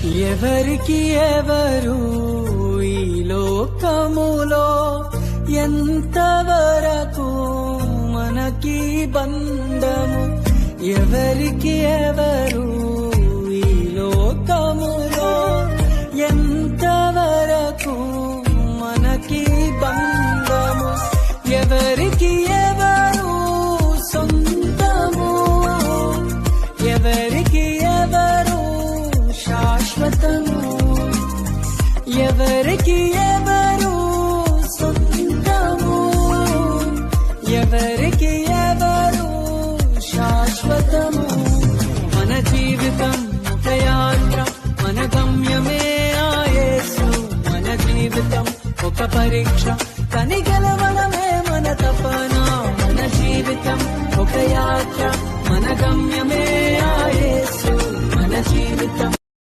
ఎవరికి ఎవరు ఈ లోకములో ఎంతవరకు మనకి బంధము? ఎవరికి ఎవరు ఈ లోకములో ఎంతవరకు మనకి బంధము? ఎవరికి ఎవరు సొంతము? ఎవరికి ఎవరు శాశ్వతము? ఎవరికి ఎవరు సొంతము? ఎవరికి ఎవరు శాశ్వతము? మన జీవితం ఒక యాత్ర, మన గమ్యమే ఆ యేసు. మన జీవితం ఒక పరీక్ష, కని గెలవడమే మన తపన. మన జీవితం ఒక యాత్ర, మన గమ్యమే ఆ యేసు. మన జీవితం